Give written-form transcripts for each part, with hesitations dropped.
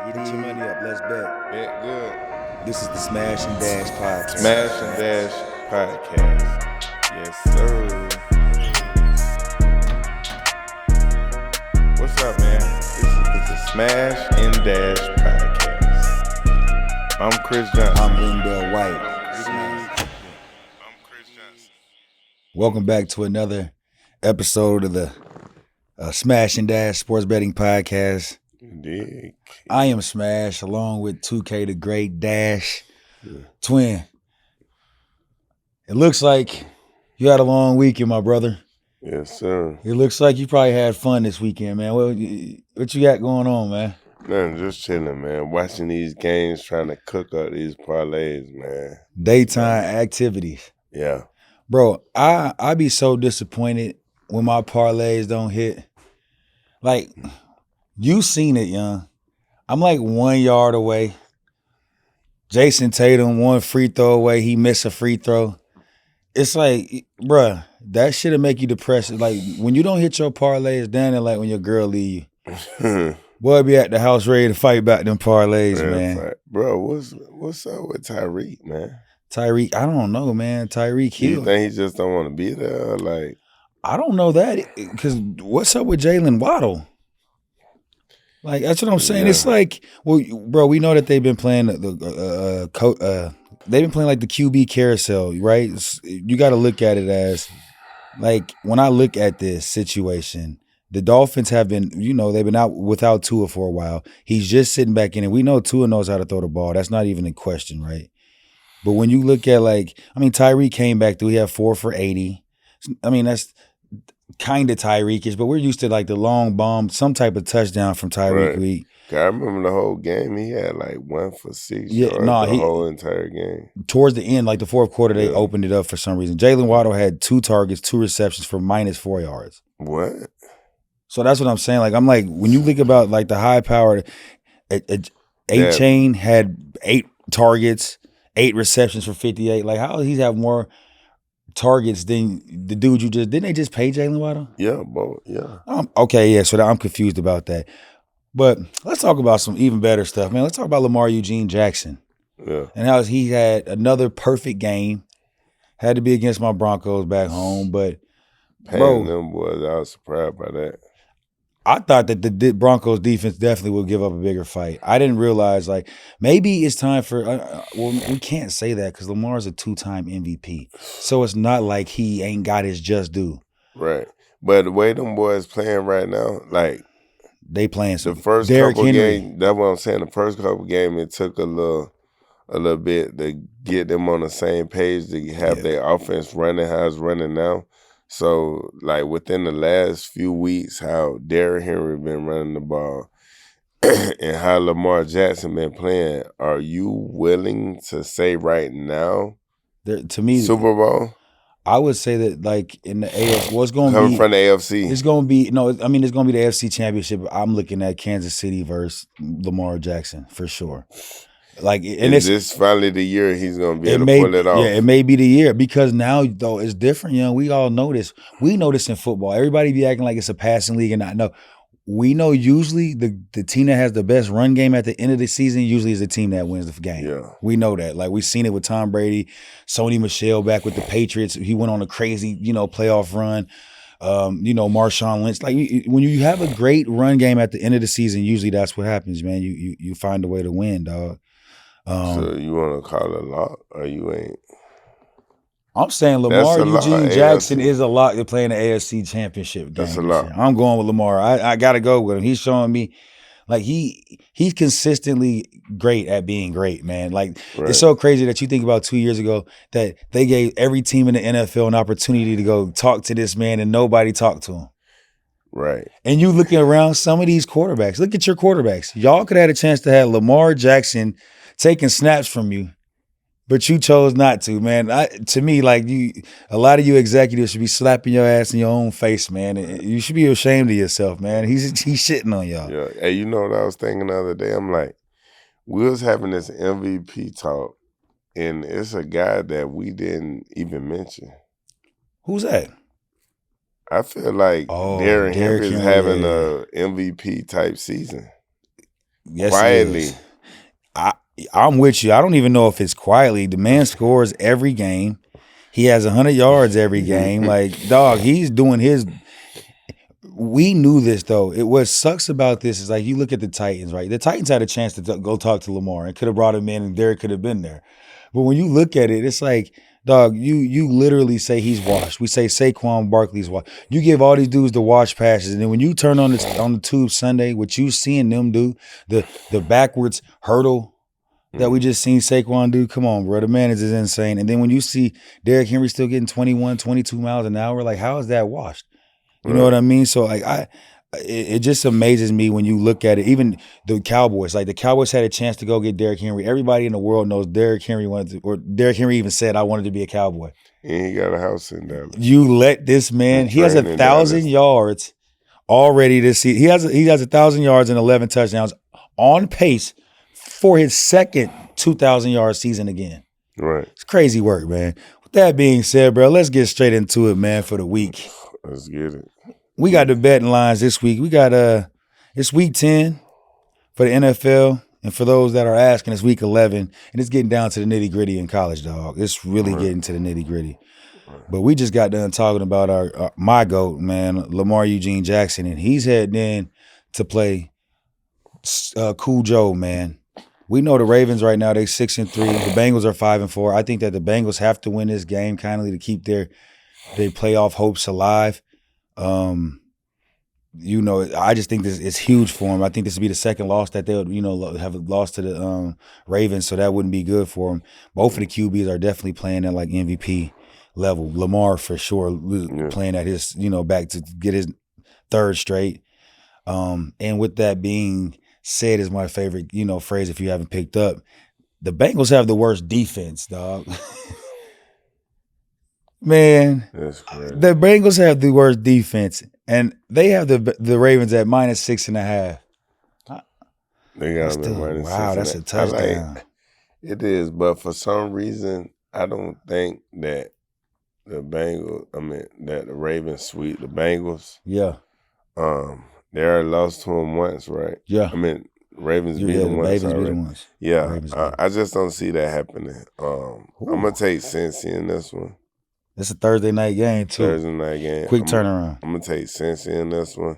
Get your money up. Let's bet. Bet good. This is the Smash and Dash podcast. Smash and Dash podcast. Yes, sir. What's up, man? This is the Smash and Dash podcast. I'm Chris Johnson. I'm LenDale White. I'm Chris Johnson. Welcome back to another episode of the Smash and Dash Sports Betting Podcast. Dig. I am Smash along with 2K the Great Dash. Twin. It looks like you had a long weekend, my brother. Yes, sir. It looks like you probably had fun this weekend, man. What you got going on, man? Nothing, just chilling, man. Watching these games, trying to cook up these parlays, man. Daytime activities. Yeah. Bro, I be so disappointed when my parlays don't hit. Like, you seen it, young. I'm like 1 yard away. Jason Tatum, one free throw away. He missed a free throw. It's like, bruh, that shit'll make you depressed. Like, when you don't hit your parlays, down there like when your girl leave you. Boy, be at the house ready to fight back them parlays, man. Bro, what's up with Tyreek, man? Tyreek, I don't know, man. Tyreek You Hill. think he just don't want to be there? Like, I don't know that, because what's up with Jalen Waddle? Like, that's what I'm saying. Yeah. It's like, well, bro, we know that they've been playing they've been playing like the QB carousel, right? You got to look at it as, like, when I look at this situation, the Dolphins have been, they've been out without Tua for a while. He's just sitting back in it. We know Tua knows how to throw the ball. That's not even a question, right? But when you look at, Tyreek came back through. He had 4 for 80. I mean, that's kind of Tyreek-ish, but we're used to, like, the long bomb, some type of touchdown from Tyreek. Right. I remember the whole game. He had, 1 for 6 Yeah, yards the whole entire game. Towards the end, like the fourth quarter, they opened it up for some reason. Jalen Waddle had 2 targets, 2 receptions for -4 yards. What? So that's what I'm saying. Like, I'm like, when you think about, like, the high-powered, A-Chain had 8 targets, 8 receptions for 58. Like, how does he have more targets than the dude didn't they just pay Jalen Waddle? Yeah, bro. Yeah. Okay, yeah, so I'm confused about that. But let's talk about some even better stuff, man. Let's talk about Lamar Eugene Jackson. Yeah. And how he had another perfect game. Had to be against my Broncos back home, but Paying them boys, I was surprised by that. I thought that the Broncos defense definitely would give up a bigger fight. I didn't realize, like, maybe it's time for we can't say that because Lamar's a 2-time MVP. So it's not like he ain't got his just due. Right. But the way them boys playing right now, like, they playing some. The first Derrick couple Henry. games, that's what I'm saying. The first couple games, it took a little bit to get them on the same page to have their offense running how it's running now. So, like, within the last few weeks, how Derrick Henry been running the ball and how Lamar Jackson been playing, are you willing to say right now, to me, Super Bowl? I would say that, like, in the AFC, it's going to be coming from the AFC. It's going to be it's going to be the AFC Championship. I'm looking at Kansas City versus Lamar Jackson for sure. Like, and is this finally the year he's going to be able to pull it off? Yeah, it may be the year because now, though, it's different. We all know this. We know this in football. Everybody be acting like it's a passing league and not. No, we know usually the team that has the best run game at the end of the season usually is the team that wins the game. Yeah. We know that. Like, we've seen it with Tom Brady, Sony Michel back with the Patriots. He went on a crazy, playoff run. Marshawn Lynch. Like, when you have a great run game at the end of the season, usually that's what happens, man. You find a way to win, dog. So you want to call it a lock or you ain't? I'm saying Lamar Eugene Jackson is a lock to play in the AFC Championship game. That's a lock. I'm going with Lamar. I got to go with him. He's showing me, like, he's consistently great at being great, man. Like, It's so crazy that you think about 2 years ago that they gave every team in the NFL an opportunity to go talk to this man and nobody talked to him. Right. And you looking around some of these quarterbacks. Look at your quarterbacks. Y'all could have had a chance to have Lamar Jackson taking snaps from you, but you chose not to, man. To me, like, a lot of you executives should be slapping your ass in your own face, man. You should be ashamed of yourself, man. He's shitting on y'all. Yeah. Hey, you know what I was thinking the other day? I'm like, we was having this MVP talk, and it's a guy that we didn't even mention. Who's that? I feel like Derrick Henry is having a MVP type season. Yes, quietly. he is. I'm with you. I don't even know if it's quietly. The man scores every game. He has 100 yards every game. Like, dog, he's doing his. We knew this, though. What sucks about this is, like, you look at the Titans, right? The Titans had a chance to go talk to Lamar and could have brought him in, and Derek could have been there. But when you look at it, it's like, dog, you literally say he's washed. We say Saquon Barkley's washed. You give all these dudes the wash passes, and then when you turn on the tube Sunday, what you seeing them do, the backwards hurdle that we just seen Saquon do, come on, bro. The man is insane. And then when you see Derrick Henry still getting 21, 22 miles an hour, like, how is that washed? You know what I mean? So, like, it just amazes me when you look at it. Even the Cowboys, like, the Cowboys had a chance to go get Derrick Henry. Everybody in the world knows Derrick Henry wanted to, or Derrick Henry even said, I wanted to be a Cowboy. And he got a house in Dallas. You let this man, he has 1,000 yards already this season. He has 1,000 yards and 11 touchdowns on pace for his second 2,000-yard season again. Right. It's crazy work, man. With that being said, bro, let's get straight into it, man, for the week. Let's get it. We got the betting lines this week. We got it's week 10 for the NFL. And for those that are asking, it's week 11. And it's getting down to the nitty-gritty in college, dog. It's really getting to the nitty-gritty. But we just got done talking about my GOAT, man, Lamar Eugene Jackson. And he's heading in to play Cool Joe, man. We know the Ravens right now, they 6-3. The Bengals are 5-4. I think that the Bengals have to win this game kindly to keep their playoff hopes alive. You know, I just think this is huge for them. I think this would be the second loss that they'll, have lost to the Ravens, so that wouldn't be good for them. Both of the QBs are definitely playing at like MVP level. Lamar for sure playing at his, back to get his third straight. And with that being said, is my favorite, phrase if you haven't picked up. The Bengals have the worst defense, dog. Man, the Bengals have the worst defense, and they have the Ravens at -6.5. They got them at -6. Wow, that's a touchdown. It is, but for some reason, I don't think that the Ravens sweep the Bengals. Yeah. They already lost to them once, right? Yeah. Ravens beat them once. Ravens beat them once. Yeah, I just don't see that happening. I'm going to take Cincy in this one. It's a Thursday night game, too. Thursday night game. Quick turnaround. I'm going to take Cincy in this one.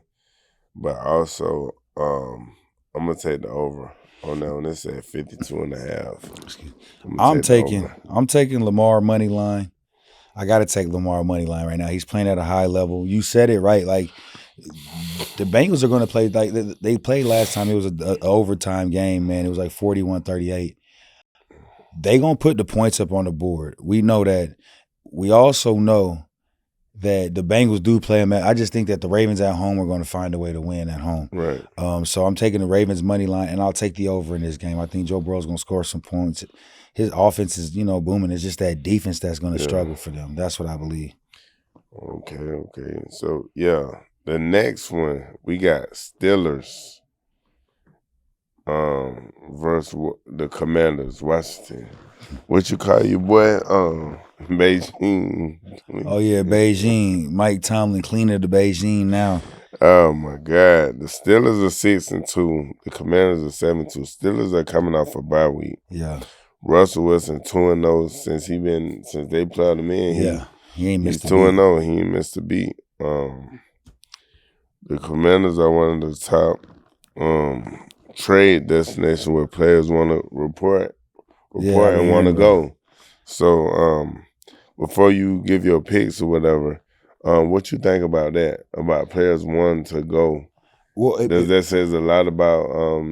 But also, I'm going to take the over on that one. It's at 52.5. I'm taking Lamar money line. I got to take Lamar money line right now. He's playing at a high level. You said it right. Like, the Bengals are going to play like they played last time. It was an overtime game, man. It was like 41-38. They going to put the points up on the board. We know that. We also know that the Bengals do play them. I just think that the Ravens at home are going to find a way to win at home. Right. So I'm taking the Ravens money line, and I'll take the over in this game. I think Joe Burrow's going to score some points. His offense is, booming. It's just that defense that's going to struggle for them. That's what I believe. Okay. So, yeah. The next one, we got Steelers versus the Commanders, Washington. What you call your boy? Beijing. Oh, yeah, Beijing. Mike Tomlin, cleaner to Beijing now. Oh, my God. The Steelers are 6-2. The Commanders are 7-2. Steelers are coming off a bye week. Yeah. Russell Wilson 2-0 since they plowed him in. He ain't missed a beat. He's 2-0. He ain't missed a beat. The Commanders are one of the top trade destinations where players want to report and want to go. So before you give your picks or whatever, what you think about that? About players wanting to go? Well, that says a lot about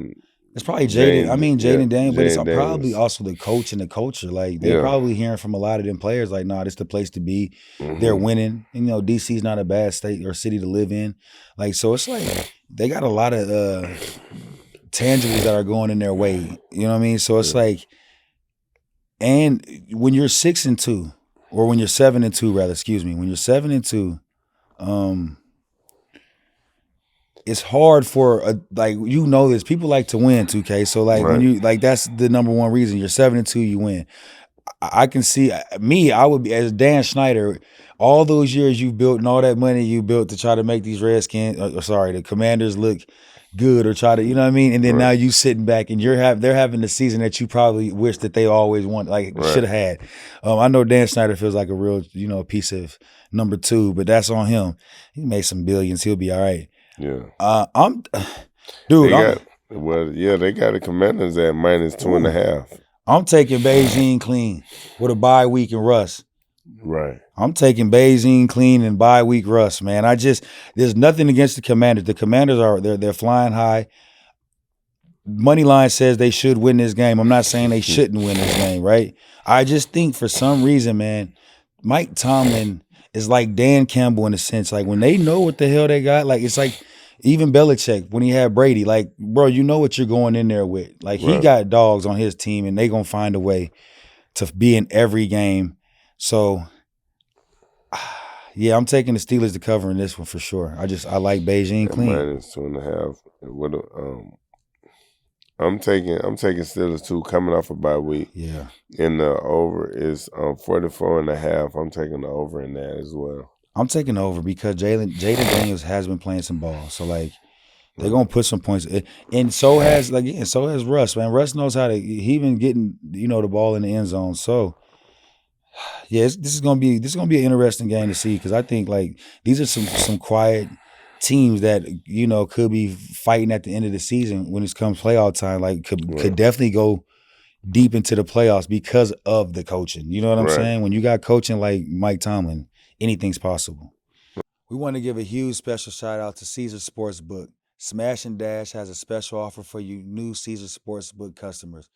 it's probably Jaden. Jaden Daniels, but it's probably also the coach and the culture. Like they're probably hearing from a lot of them players, like, "Nah, this the place to be." Mm-hmm. They're winning. And, DC's not a bad state or city to live in. Like, so it's like they got a lot of tangibles that are going in their way. You know what I mean? So it's like, and when you're 6-2, or when you're 7-2, rather, excuse me, when you're 7-2, it's hard for this. People like to win 2K. So when you that's the number one reason. You're 7-2, you win. I can see I would be as Dan Schneider. All those years you built and all that money you built to try to make these the Commanders look good or try to, you know what I mean? And then now you sitting back and they're having the season that you probably wish that they always want, like should have had. I know Dan Snyder feels like a real, piece of number 2, but that's on him. He made some billions. He'll be all right. Yeah. They got the Commanders at -2.5. I'm taking Beijing clean with a bye week and Russ. Right. I'm taking Beijing clean and bye week Russ, man. There's nothing against the Commanders. The Commanders they're flying high. Money line says they should win this game. I'm not saying they shouldn't win this game, right? I just think for some reason, man, Mike Tomlin is like Dan Campbell in a sense. Like when they know what the hell they got, like it's like even Belichick when he had Brady, like, bro, you know what you're going in there with. Like he got dogs on his team and they gonna find a way to be in every game. So yeah, I'm taking the Steelers to cover in this one for sure. I like Beijing clean. -2.5. I'm taking Steelers too, coming off a bye week. Yeah. And the over is 44.5. I'm taking the over in that as well. I'm taking the over because Jaden Daniels has been playing some ball. So like they're gonna put some points, and so has Russ. Man, Russ knows how to. He been getting the ball in the end zone. So yeah, this is gonna be an interesting game to see because I think like these are some quiet teams that could be fighting at the end of the season when it comes playoff time. Like could definitely go deep into the playoffs because of the coaching. You know what I'm saying? When you got coaching like Mike Tomlin, anything's possible. We want to give a huge special shout out to Caesar Sportsbook. Smash and Dash has a special offer for you new Caesar Sportsbook customers.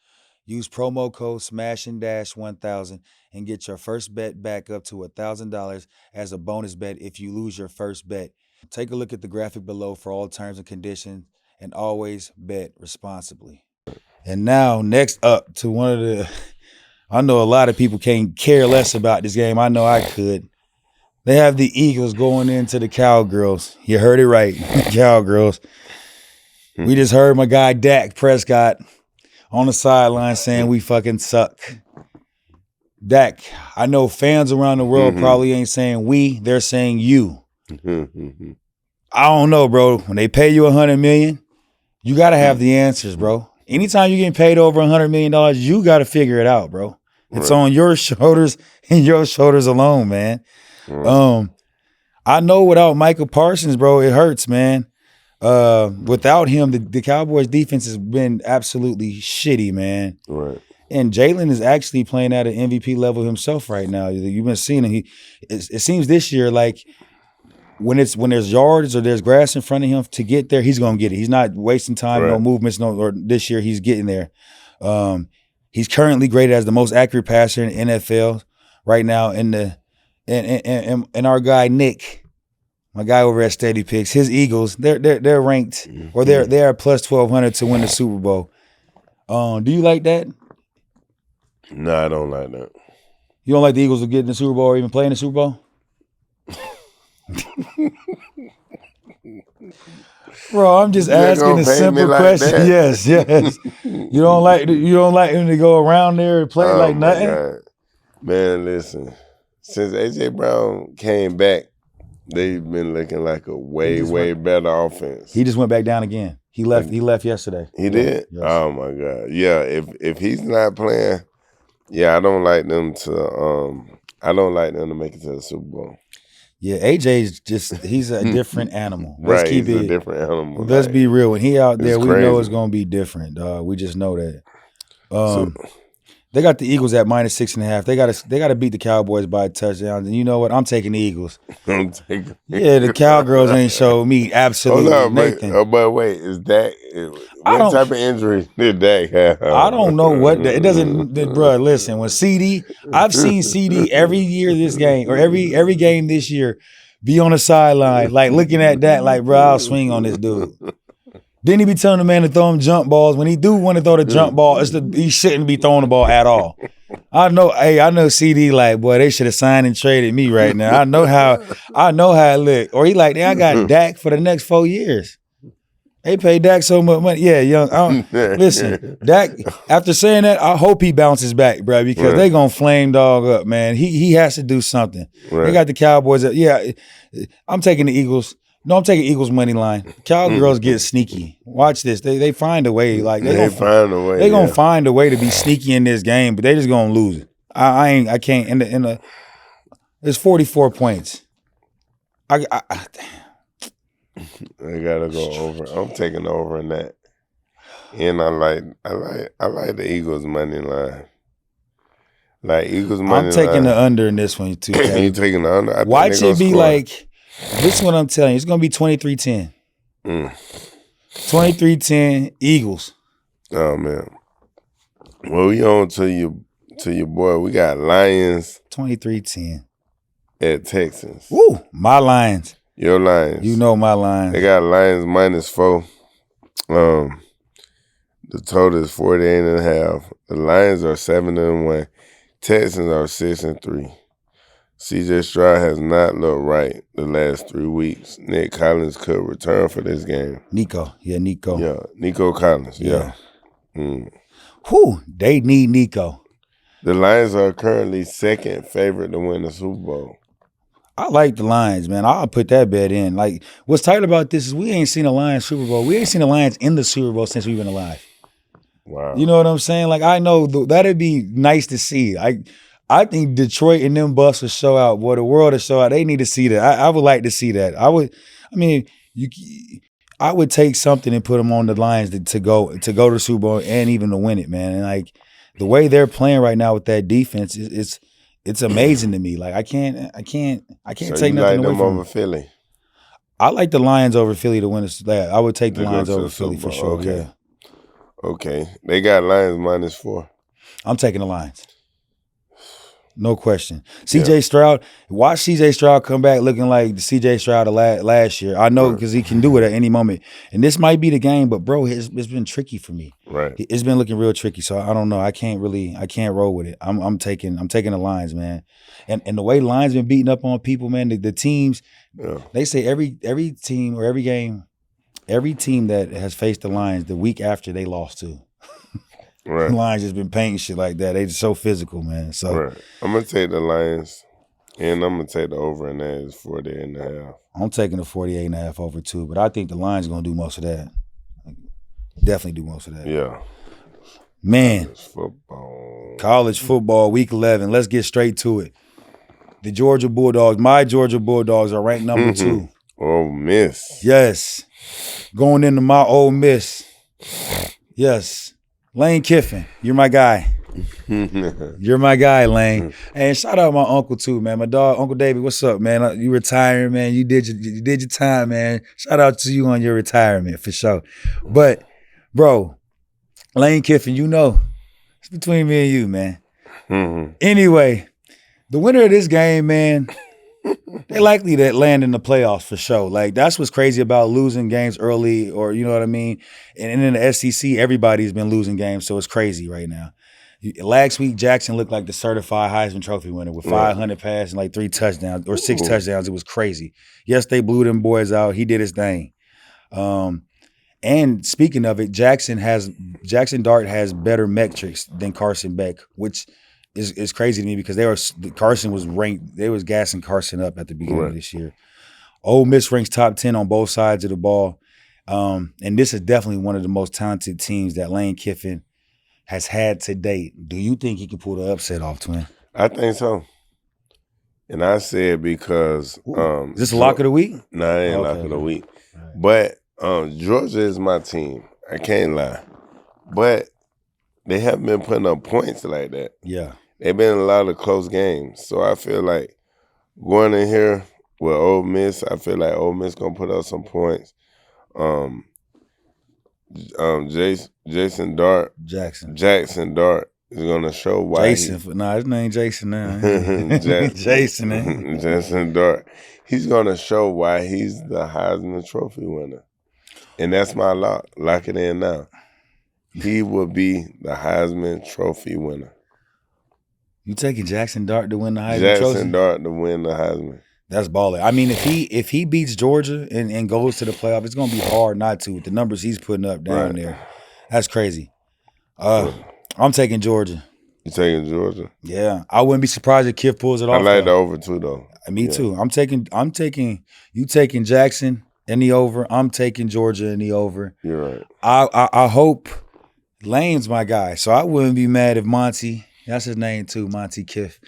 Use promo code SMASH&DASH1000 and get your first bet back up to $1,000 as a bonus bet if you lose your first bet. Take a look at the graphic below for all terms and conditions, and always bet responsibly. And now, next up to one of the, I know a lot of people can't care less about this game. I know I could. They have the Eagles going into the Cowgirls. You heard it right, Cowgirls. We just heard my guy Dak Prescott on the sideline saying we fucking suck. Dak, I know fans around the world probably ain't saying we, they're saying you. I don't know, bro. When they pay you $100 million, you got to have the answers, bro. Anytime you're getting paid over $100 million, you got to figure it out, bro. It's on your shoulders and your shoulders alone, man. I know without Michael Parsons, bro, it hurts, man. Without him, the Cowboys defense has been absolutely shitty, man. Right. And Jalen is actually playing at an MVP level himself right now. You've been seeing him. It seems this year like when there's yards or there's grass in front of him to get there, he's gonna get it. He's not wasting time, no movements, or this year he's getting there. He's currently graded as the most accurate passer in the NFL right now. And our guy Nick, my guy over at SteadyPicks, his Eagles, they're ranked or they're plus 1,200 to win the Super Bowl. Do you like that? No, I don't like that. You don't like the Eagles to get in the Super Bowl or even play in the Super Bowl? Bro, I'm just asking a simple question. Like yes. You don't like him to go around there and play like nothing? God. Man, listen. Since AJ Brown came back, they've been looking like a way better offense. He just went back down again. He left yesterday. He did? Yes. Oh my God. Yeah, if he's not playing, I don't like them to make it to the Super Bowl. Yeah, AJ's he's a different animal. Right, he's a different animal. Let's be real. When he out there, we know it's gonna be different, dog. We just know that. They got the Eagles at -6.5. They gotta beat the Cowboys by a touchdown. And you know what? I'm taking the Eagles. Yeah, the Cowgirls ain't showed me absolutely nothing. But wait, is that what type of injury did Dak have? I don't know what it doesn't. Bro, listen, when I've seen CD every year this game or every game this year be on the sideline, like looking at that, like, bro, I'll swing on this dude. Then he be telling the man to throw him jump balls. When he do want to throw the jump ball, he shouldn't be throwing the ball at all. I know CD like, boy, they should have signed and traded me right now. I know how it look. Or he like, I got Dak for the next 4 years. They pay Dak so much money. Yeah, young. Listen, Dak, after saying that, I hope he bounces back, bro, because they going to flame dog up, man. He has to do something. They got the Cowboys. Yeah, I'm taking the Eagles. No, I'm taking Eagles money line. Cowgirls get sneaky. Watch this. They find a way. Like they find a way. They gonna find a way to be sneaky in this game, but they just gonna lose it. I can't. It's 44 points. I gotta go over. I'm taking over in that. And I like the Eagles money line. Like Eagles money I'm taking line. the under in this one too. You taking the under? Watch it be score. Like this is what I'm telling you. It's gonna be 23-10. 23-10 Eagles. Oh man. Well, we on to your boy. We got Lions 23-10 at Texans. Woo! My Lions. Your Lions. You know my Lions. They got Lions -4. The total is 48.5. The Lions are 7-1. Texans are 6-3. CJ Stroud has not looked right the last 3 weeks. Nick Collins could return for this game. Nico. Yeah, Nico Collins. Yeah. Whew, they need Nico. The Lions are currently second favorite to win the Super Bowl. I like the Lions, man. I'll put that bet in. Like, what's tight about this is we ain't seen a Lions Super Bowl. We ain't seen the Lions in the Super Bowl since we've been alive. Wow. You know what I'm saying? Like, I know that'd be nice to see. I think Detroit and them Bucks will show out. Boy, the world will show out. They need to see that. I would like to see that. I would take something and put them on the Lions to go to the Super Bowl and even to win it, man. And like the way they're playing right now with that defense, it's amazing to me. Like I can't so take nothing away from them. Over Philly. I like the Lions over Philly to win this. I would take the Lions over Philly for sure. Okay. Yeah. Okay. They got Lions -4. I'm taking the Lions. No question. CJ Stroud, watch CJ Stroud come back looking like the CJ Stroud of last year. I know because he can do it at any moment. And this might be the game, but bro, it's been tricky for me. Right. It's been looking real tricky. So I don't know. I can't roll with it. I'm taking the Lions, man. And the way Lions been beating up on people, man, the teams, they say every team or every game, every team that has faced the Lions the week after they lost to. Right. The Lions just been painting shit like that. They just so physical, man. So I'm gonna take the Lions, and I'm gonna take the over, and that is 48.5. I'm taking the 48.5 over too, but I think the Lions gonna do most of that. Definitely do most of that. Yeah. Man. College football, week 11. Let's get straight to it. The Georgia Bulldogs, my Georgia Bulldogs are ranked number 2. Ole Miss. Yes. Going into my Ole Miss. Yes. Lane Kiffin, you're my guy. You're my guy, Lane. And shout out my uncle too, man. My dog, Uncle David. What's up, man? You retiring, man? You did your time, man. Shout out to you on your retirement for sure. But, bro, Lane Kiffin, you know, it's between me and you, man. Anyway, the winner of this game, man, they likely to land in the playoffs for sure. Like, that's what's crazy about losing games early, or you know what I mean? And in the SEC, everybody's been losing games, so it's crazy right now. Last week, Jackson looked like the certified Heisman Trophy winner with 500 passes and like 3 touchdowns or 6 touchdowns. It was crazy. Yes, they blew them boys out. He did his thing. And speaking of it, Jackson Dart has better metrics than Carson Beck, which is crazy to me because Carson was ranked. They was gassing Carson up at the beginning of this year. Ole Miss ranks top 10 on both sides of the ball, and this is definitely one of the most talented teams that Lane Kiffin has had to date. Do you think he can pull the upset off, Twin? I think so. And I said because is this a lock of the week? No, it ain't lock of the week. Right. But Georgia is my team. I can't lie. But they haven't been putting up points like that. Yeah. They've been in a lot of close games. So I feel like going in here with Ole Miss, I feel like Ole Miss going to put up some points. Jackson Dart is going to show why his name Jason now. Jackson Dart. He's going to show why he's the Heisman Trophy winner. And that's my lock. Lock it in now. He will be the Heisman Trophy winner. You taking Jackson Dart to win the Heisman Trophy? Jackson Dart to win the Heisman. That's baller. I mean, if he beats Georgia and goes to the playoff, it's gonna be hard not to with the numbers he's putting up down there. That's crazy. I'm taking Georgia. You taking Georgia? Yeah, I wouldn't be surprised if Kiff pulls it off. I like the over too, though. Me too. I'm taking. You taking Jackson in the over. I'm taking Georgia in the over. You're right. I hope Lane's my guy, so I wouldn't be mad if Monty. That's his name too, Monty Kiff,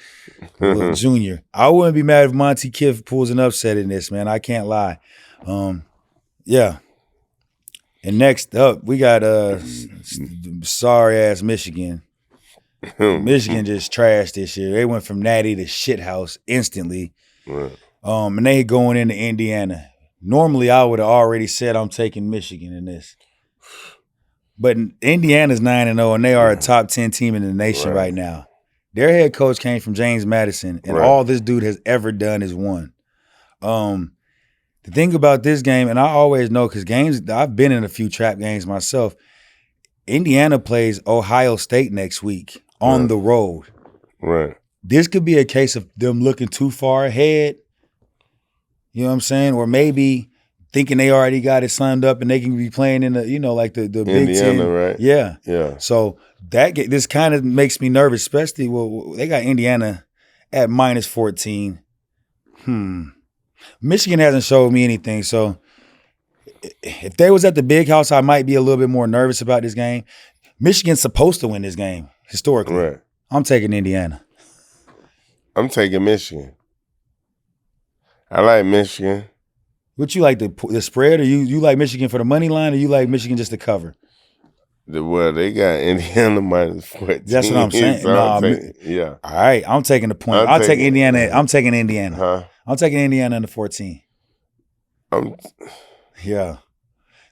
Junior. I wouldn't be mad if Monty Kiff pulls an upset in this, man. I can't lie. Yeah. And next up, we got sorry ass Michigan. Michigan just trashed this year. They went from natty to shithouse instantly. Right. And they going into Indiana. Normally, I would have already said I'm taking Michigan in this. But Indiana's 9-0, and they are a top 10 team in the nation right now. Their head coach came from James Madison, and all this dude has ever done is won. The thing about this game, and I always know because games, I've been in a few trap games myself. Indiana plays Ohio State next week on the road. Right. This could be a case of them looking too far ahead. You know what I'm saying? Or maybe thinking they already got it signed up and they can be playing in the, like the Big Ten. Indiana, right? Yeah. Yeah. So this kind of makes me nervous, especially, they got Indiana at -14. Michigan hasn't showed me anything. So if they was at the big house, I might be a little bit more nervous about this game. Michigan's supposed to win this game, historically. Right. I'm taking Indiana. I'm taking Michigan. I like Michigan. What you like, the spread, or you like Michigan for the money line, or you like Michigan just to cover? Well, they got Indiana -14. That's what I'm saying. So yeah. All right, I'm taking the point. I'll take Indiana. I'm taking Indiana. Huh? I'm taking Indiana in the 14. Yeah.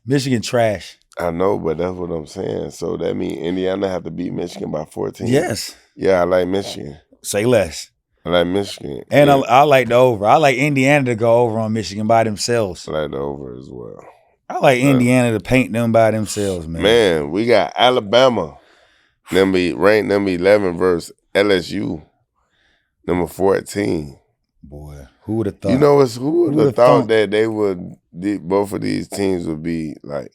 Michigan trash. I know, but that's what I'm saying. So that means Indiana have to beat Michigan by 14. Yes. Yeah, I like Michigan. Say less. I like Michigan. And I like the over. I like Indiana to go over on Michigan by themselves. I like the over as well. I like Indiana to paint them by themselves, man. Man, we got Alabama. Ranked number 11 versus LSU, number 14. Boy, who would have thought? You know, who would have thought that both of these teams would be like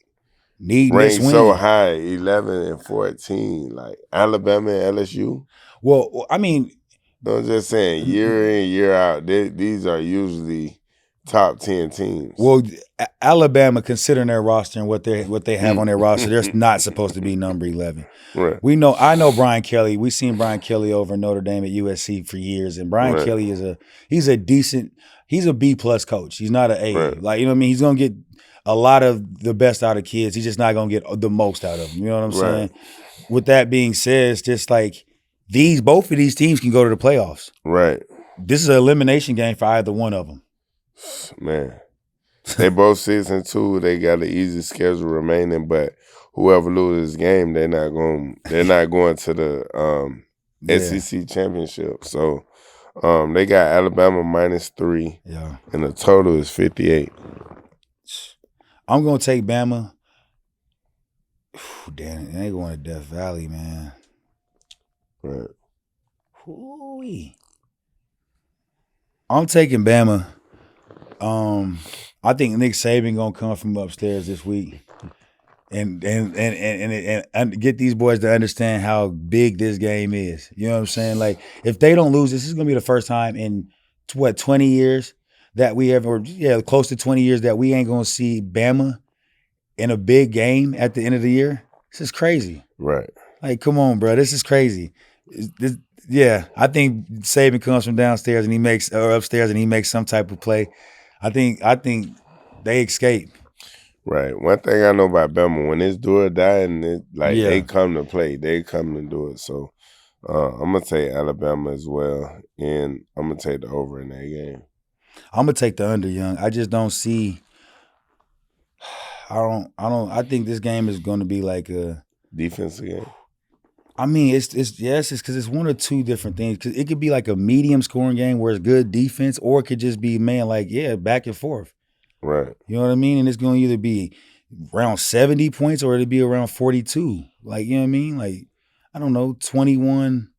ranked so high, 11 and 14, like Alabama and LSU? Well, I mean, I'm just saying, year in, year out, these are usually top 10 teams. Well, Alabama, considering their roster and what they have on their roster, they're not supposed to be number 11. Right. I know Brian Kelly. We've seen Brian Kelly over in Notre Dame at USC for years, and Brian Kelly he's a B+ coach. He's not an A. Right. Like, you know what I mean? He's gonna get a lot of the best out of kids. He's just not gonna get the most out of them. You know what I'm saying? With that being said, it's just like both of these teams can go to the playoffs. Right. This is an elimination game for either one of them. Man, they both 6-2. They got an easy schedule remaining, but whoever loses this game, they're not going to the SEC championship. So they got Alabama -3. Yeah, and the total is 58. I'm gonna take Bama. Damn, they going to Death Valley, man. Right. Ooh-wee. I'm taking Bama. I think Nick Saban gonna come from upstairs this week, and get these boys to understand how big this game is. You know what I'm saying? Like, if they don't lose, this is gonna be the first time in 20 years that we ever, close to 20 years that we ain't gonna see Bama in a big game at the end of the year. This is crazy. Right. Like, come on, bro. This is crazy. I think Saban comes from downstairs and upstairs and he makes some type of play. I think they escape. Right. One thing I know about Bama, when it's do or die, and they come to play, they come to do it. So I'm gonna take Alabama as well, and I'm gonna take the over in that game. I'm gonna take the under, Young. I just don't see. I think this game is going to be like a defensive game. I mean, it's because it's one or two different things. Because it could be like a medium scoring game where it's good defense, or it could just be, back and forth. Right. You know what I mean? And it's going to either be around 70 points or it'll be around 42. Like, you know what I mean? Like, I don't know, 21,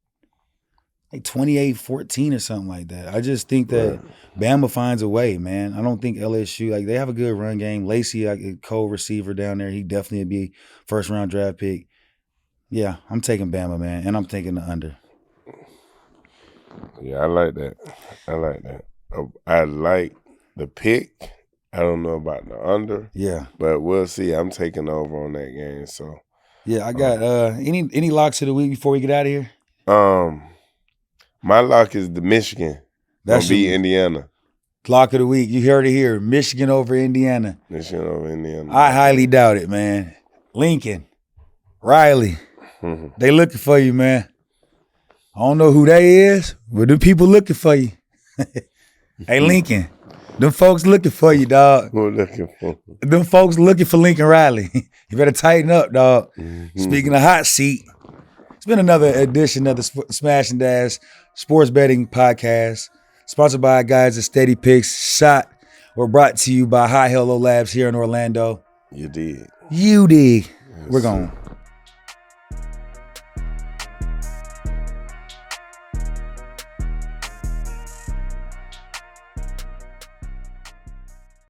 like 28-14 or something like that. I just think that Bama finds a way, man. I don't think LSU, they have a good run game. Lacey, a co-receiver down there, he definitely would be first-round draft pick. Yeah, I'm taking Bama, man, and I'm taking the under. Yeah, I like that. I like the pick, I don't know about the under. Yeah. But we'll see. I'm taking over on that game. So Yeah, I got any locks of the week before we get out of here? My lock is the Michigan. That's gonna be Indiana. Lock of the week. You heard it here. Michigan over Indiana. Michigan over Indiana. I highly doubt it, man. Lincoln, Riley, they looking for you, man. I don't know who they is, but them people looking for you. Hey, Lincoln, them folks looking for you, dog. Who looking for? Them folks looking for Lincoln Riley. You better tighten up, dog. Speaking of hot seat, it's been another edition of the Smash and Dash Sports Betting Podcast, sponsored by guys at SteadyPicks. Shot or brought to you by High Hello Labs here in Orlando. You did. Yes, we're gone.